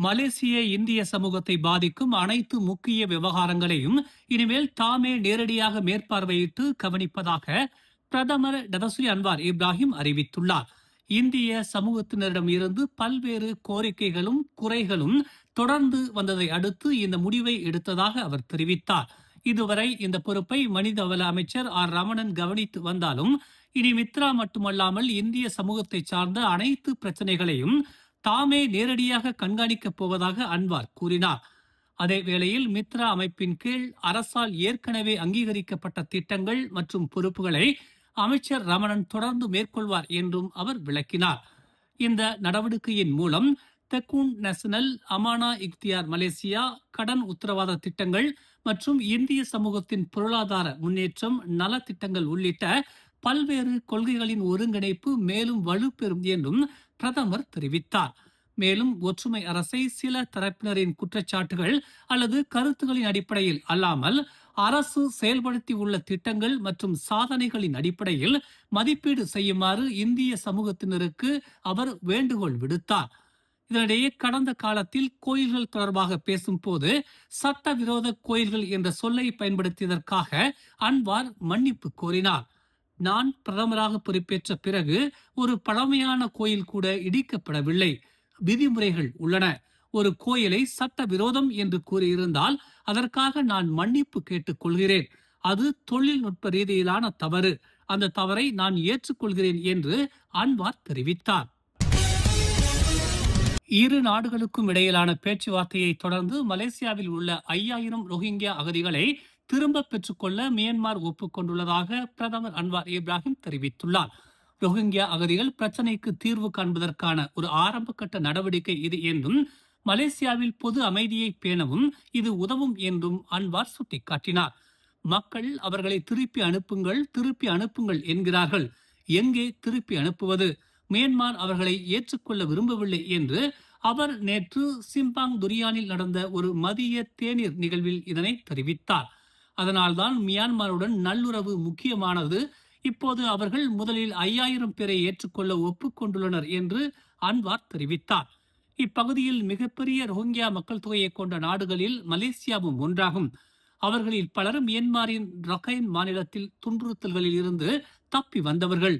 மலேசிய இந்திய சமூகத்தை பாதிக்கும் அனைத்து முக்கிய விவகாரங்களையும் இனிமேல் தாமே நேரடியாக மேற்பார்வையிட்டு கவனிப்பதாக பிரதமர் டதஸ்ரீ அன்வார் இப்ராஹிம் அறிவித்துள்ளார். இந்திய சமூகத்தினரிடம் இருந்து பல்வேறு கோரிக்கைகளும் குறைகளும் தொடர்ந்து வந்ததை அடுத்து இந்த முடிவை எடுத்ததாக அவர் தெரிவித்தார். இதுவரை இந்த பொறுப்பை மனிதவள அமைச்சர் ஆர் ரமணன் கவனித்து வந்தாலும் இனி மித்ரா மட்டுமல்லாமல் இந்திய சமூகத்தை சார்ந்த அனைத்து பிரச்சனைகளையும் தாமே நேரடியாக கண்காணிக்கப் போவதாக அன்வார் கூறினார். அதே வேளையில் மித்ரா அமைப்பின் கீழ் அரசால் ஏற்கனவே அங்கீகரிக்கப்பட்ட திட்டங்கள் மற்றும் பொறுப்புகளை அமைச்சர் ரமணன் தொடர்ந்து மேற்கொள்வார் என்றும் அவர் விளக்கினார். இந்த நடவடிக்கையின் மூலம் தெக்கூன் நேஷனல், அமானா இக்தியார் மலேசியா, கடன் உத்தரவாத திட்டங்கள் மற்றும் இந்திய சமூகத்தின் பொருளாதார முன்னேற்றம், நலத்திட்டங்கள் உள்ளிட்ட பல்வேறு கொள்கைகளின் ஒருங்கிணைப்பு மேலும் வலுப்பெறும் என்றும் பிரதமர் தெரிவித்தார். மேலும் ஒற்றுமை அரசை சில தரப்பினரின் குற்றச்சாட்டுகள் அல்லது கருத்துகளின் அடிப்படையில் அல்லாமல் அரசு செயல்படுத்தி உள்ள திட்டங்கள் மற்றும் சாதனைகளின் அடிப்படையில் மதிப்பீடு செய்யுமாறு இந்திய சமூகத்தினருக்கு அவர் வேண்டுகோள் விடுத்தார். இதனிடையே கடந்த காலத்தில் கோயில்கள் தொடர்பாக பேசும்போது சட்டவிரோத கோயில்கள் என்ற சொல்லை பயன்படுத்தியதற்காக அன்வார் மன்னிப்பு கோரினார். நான் பிரதமராக பொறுப்பேற்ற பிறகு ஒரு பழமையான கோயில் கூட இடிக்கப்படவில்லை. விதிமுறைகள் உள்ளன. ஒரு கோயிலை சட்ட விரோதம் என்று கூறியிருந்தால் அதற்காக நான் மன்னிப்பு கேட்டுக் கொள்கிறேன். அது தொழில்நுட்ப ரீதியிலான தவறு. அந்த தவறை நான் ஏற்றுக்கொள்கிறேன் என்று அன்வார் தெரிவித்தார். இரு நாடுகளுக்கும் இடையிலான பேச்சுவார்த்தையை தொடர்ந்து மலேசியாவில் உள்ள 5000 ரோஹிங்கியா அகதிகளை திரும்ப பெற்றுக்கொள்ள மியான்மர் ஒப்புக்கொண்டுள்ளதாக பிரதமர் அன்வார் இப்ராஹிம் தெரிவித்துள்ளார். ரோஹிங்கியா அகதிகள் பிரச்சனைக்கு தீர்வு காண்பதற்கான ஒரு ஆரம்ப கட்ட நடவடிக்கை இது என்றும் மலேசியாவில் பொது அமைதியை பேணவும் இது உதவும் என்றும் அன்வார் சுட்டிக்காட்டினார். மக்கள் அவர்களை திருப்பி அனுப்புங்கள் என்கிறார்கள். எங்கே திருப்பி அனுப்புவது? மியான்மர் அவர்களை ஏற்றுக்கொள்ள விரும்பவில்லை என்று அவர் நேற்று சிம்பாங் துரியானில் நடந்த ஒரு மதிய தேநீர் நிகழ்வில் இதனை தெரிவித்தார். அதனால்தான் மியான்மருடன் நல்லுறவு முக்கியமானது. இப்போது அவர்கள் முதலில் 5000 பேரை ஏற்றுக்கொள்ள ஒப்புக்கொண்டுள்ளனர் என்று அன்வார் தெரிவித்தார். இப்பகுதியில் மிகப்பெரிய ரோஹிங்கியா மக்கள் தொகையை கொண்ட நாடுகளில் மலேசியாவும் ஒன்றாகும். அவர்களில் பலர் மியான்மரின் ரக்கைன் மாநிலத்தில் துன்புறுத்தல்களில் இருந்து தப்பி வந்தவர்கள்.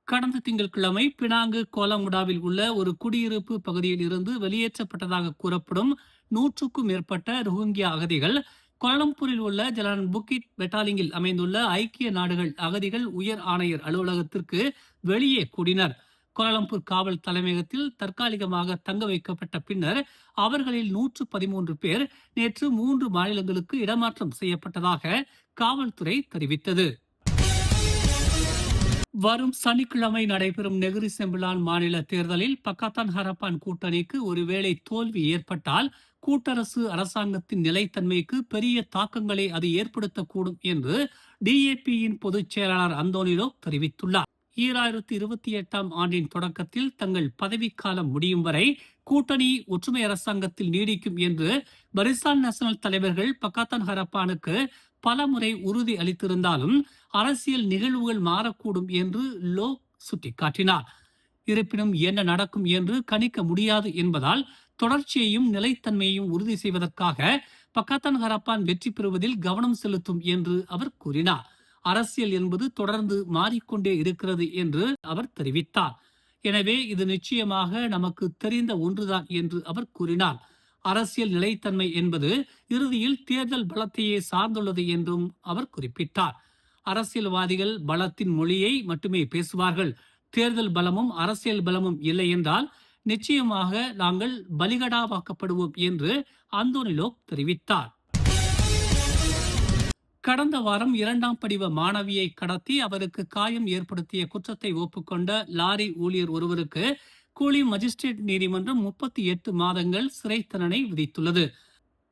கடந்த திங்கட்கிழமை பினாங்கு கோலமுடாவில் உள்ள ஒரு குடியிருப்பு பகுதியில் இருந்து வெளியேற்றப்பட்டதாக கூறப்படும் 100க்கும் மேற்பட்ட ரோஹிங்கியா அகதிகள் கோலம்பூரில் உள்ள ஜலான் புக்கிட் பெட்டாலிங்கில் அமைந்துள்ள ஐக்கிய நாடுகள் அகதிகள் உயர் ஆணையர் அலுவலகத்திற்கு வெளியே கூடினர். கோலாலம்பூர் காவல் தலைமையகத்தில் தற்காலிகமாக தங்க வைக்கப்பட்ட பின்னர் அவர்களில் 113 பேர் நேற்று 3 மாநிலங்களுக்கு இடமாற்றம் செய்யப்பட்டதாக காவல்துறை தெரிவித்தது. வரும் சனிக்கிழமை நடைபெறும் நெகிரி செம்பிலான் மாநில தேர்தலில் பக்காத்தான் ஹரப்பான் கூட்டணிக்கு ஒருவேளை தோல்வி ஏற்பட்டால் கூட்டரசு அரசாங்கத்தின் நிலைத்தன்மைக்கு பெரிய தாக்கங்களை அது ஏற்படுத்தக்கூடும் என்று டிஏபியின் பொதுச் செயலாளர் அந்தோனிலோ தெரிவித்துள்ளார். 2028ஆம் ஆண்டின் தொடக்கத்தில் தங்கள் பதவிக்காலம் முடியும் வரை கூட்டணி ஒற்றுமை அரசாங்கத்தில் நீடிக்கும் என்று பரிசான் நேஷனல் தலைவர்கள் பக்காத்தான் ஹரப்பானுக்கு பலமுறை உறுதி அளித்திருந்தாலும் அரசியல் நிகழ்வுகள் மாறக்கூடும் என்று லோ சுட்டிக்காட்டினார். இருப்பினும் என்ன நடக்கும் என்று கணிக்க முடியாது என்பதால் தொடர்ச்சியையும் நிலைத்தன்மையையும் உறுதி செய்வதற்காக பக்காத்தான் ஹரப்பான் வெற்றி பெறுவதில் கவனம் செலுத்தும் என்று அவர் கூறினார். அரசியல் என்பது தொடர்ந்து மாறிக்கொண்டே இருக்கிறது என்று அவர் தெரிவித்தார். எனவே இது நிச்சயமாக நமக்கு தெரிந்த ஒன்றுதான் என்று அவர் கூறினார். அரசியல் நிலைத்தன்மை என்பது இறுதியில் தேர்தல் பலத்தையே சார்ந்துள்ளது என்றும் அவர் குறிப்பிட்டார். அரசியல்வாதிகள் பலத்தின் மொழியை மட்டுமே பேசுவார்கள். தேர்தல் பலமும் அரசியல் பலமும் இல்லை என்றால் நிச்சயமாக நாங்கள் பலிகடாவாக்கப்படுவோம் என்று அந்தோனிலோ தெரிவித்தார். கடந்த வாரம் 2ஆம் படிவ மாணவியை கடத்தி அவருக்கு காயம் ஏற்படுத்திய குற்றத்தை ஒப்புக்கொண்ட லாரி ஊழியர் ஒருவருக்கு கூலி மஜிஸ்ட்ரேட் நீதிமன்றம் 38 மாதங்கள் சிறை தண்டனை விதித்துள்ளது.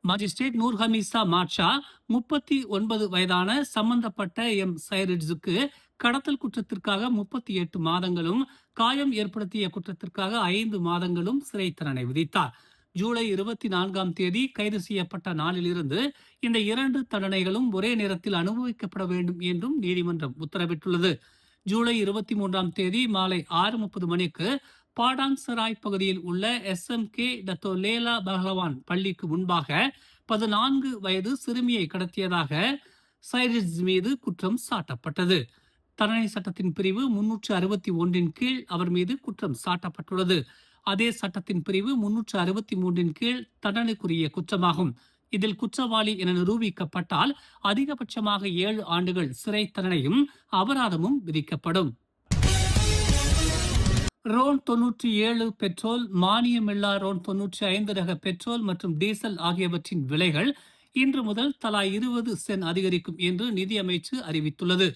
மஜிஸ்ட்ரேட் நூர் ஹமீசா மாட்ஷா 39 வயதான சம்பந்தப்பட்ட சைரிட்ஸுக்கு கடத்தல் குற்றத்திற்காக 38 மாதங்களும் காயம் ஏற்படுத்திய குற்றத்திற்காக 5 மாதங்களும் சிறை தண்டனை விதித்தார். ஜூலை 24ஆம் தேதி கைது செய்யப்பட்ட நாளிலிருந்து இந்த 2 தண்டனைகளும் ஒரே நேரத்தில் அனுபவிக்கப்பட வேண்டும் என்றும் நீதிமன்றம் உத்தரவிட்டுள்ளது. ஜூலை 23ஆம் தேதி மாலை 6:30 மணிக்கு பாடாங் சராய் பகுதியில் உள்ள SMK டத்தோ லேலா பஹலவான் பள்ளிக்கு முன்பாக 14 வயது சிறுமியை கடத்தியதாக சைரிஸ் மீது குற்றம் சாட்டப்பட்டது. தண்டனை சட்டத்தின் பிரிவு 361 கீழ் அவர் மீது குற்றம் சாட்டப்பட்டுள்ளது. அதே சட்டத்தின் பிரிவு 363 கீழ் தண்டனைக்குரிய குற்றமாகும். இதில் குற்றவாளி என நிரூபிக்கப்பட்டால் அதிகபட்சமாக 7 ஆண்டுகள் சிறை தண்டனையும் அபராதமும் விதிக்கப்படும். ரோன் 97 பெட்ரோல், மானியமில்லா ரோன் 95 ரக பெட்ரோல் மற்றும் டீசல் ஆகியவற்றின் விலைகள் இன்று முதல் தலா 20 சென்ட் அதிகரிக்கும் என்று நிதியமைச்சு அறிவித்துள்ளது.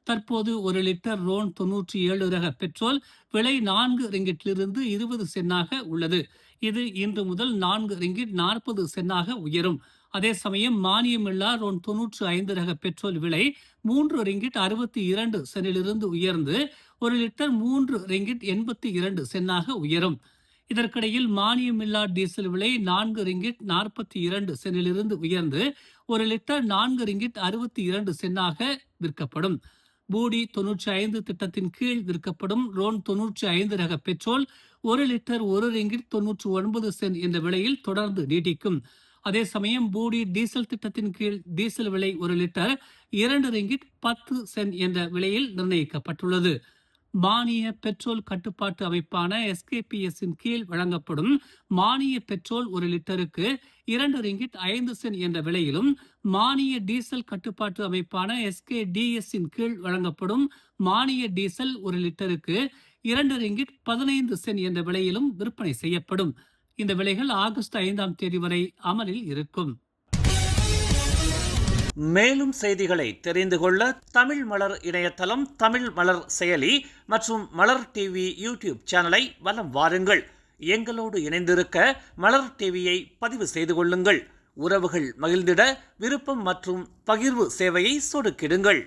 தற்போது 1 லிட்டர் ரோன் 97 ரக பெட்ரோல் விலை 4 ரிங்கிட்டிலிருந்து 20 சென்டாக உள்ளது. இது இன்று முதல் 4 ரிங்கிட் 40 சென்டாக உயரும். அதே சமயம் மானியமில்லா ரோன் 95 ரக பெட்ரோல் விலை 3 ரிங்கிட் 62 சென்டிலிருந்து உயர்ந்து 1 லிட்டர் 3 ரிங்கிட் 82 சென்டாக உயரும். இதற்கிடையில் மானியமில்லா டீசல் விலை 4 ரிங்கிட் 42 சென்டிலிருந்து உயர்ந்து 1 லிட்டர் 4 ரிங்கிட் 62 சென்டாக விற்கப்படும். பூடி 95 திட்டத்தின் கீழ் விற்கப்படும் ரோன் 95 ரக பெட்ரோல் 1 லிட்டர் 1 ரிங்கிட் 99 சென்ட் என்ற விலையில் தொடர்ந்து நீடிக்கும். அதே சமயம் பூடி டீசல் திட்டத்தின் கீழ் டீசல் விலை 1 லிட்டர் 2 ரிங்கிட் 10 சென்ட் என்ற விலையில் நிர்ணயிக்கப்பட்டுள்ளது. மானிய பெட்ரோல் கட்டுப்பாட்டு அமைப்பான SKPS-இன் கீழ் வழங்கப்படும் மானிய பெட்ரோல் 1 லிட்டருக்கு 2 ரிங்கிட் 5 சென்ட் என்ற விலையிலும், மானிய டீசல் கட்டுப்பாட்டு அமைப்பான SKDS-இன் கீழ் வழங்கப்படும் மானிய டீசல் 1 லிட்டருக்கு 2 ரிங்கிட் 15 சென்ட் என்ற விலையிலும் விற்பனை செய்யப்படும். இந்த விலைகள் ஆகஸ்ட் 5ஆம் தேதி வரை அமலில் இருக்கும். மேலும் செய்திகளை தெரிந்து கொள்ள தமிழ் மலர் இணையதளம், தமிழ் மலர் செயலி மற்றும் மலர் டிவி யூடியூப் சேனலை வலம் வாருங்கள். எங்களோடு இணைந்திருக்க மலர் டிவியை பதிவு செய்து கொள்ளுங்கள். உறவுகள் மகிழ்ந்திட விருப்பம் மற்றும் பகிர்வு சேவையை சொடுக்கிடுங்கள்.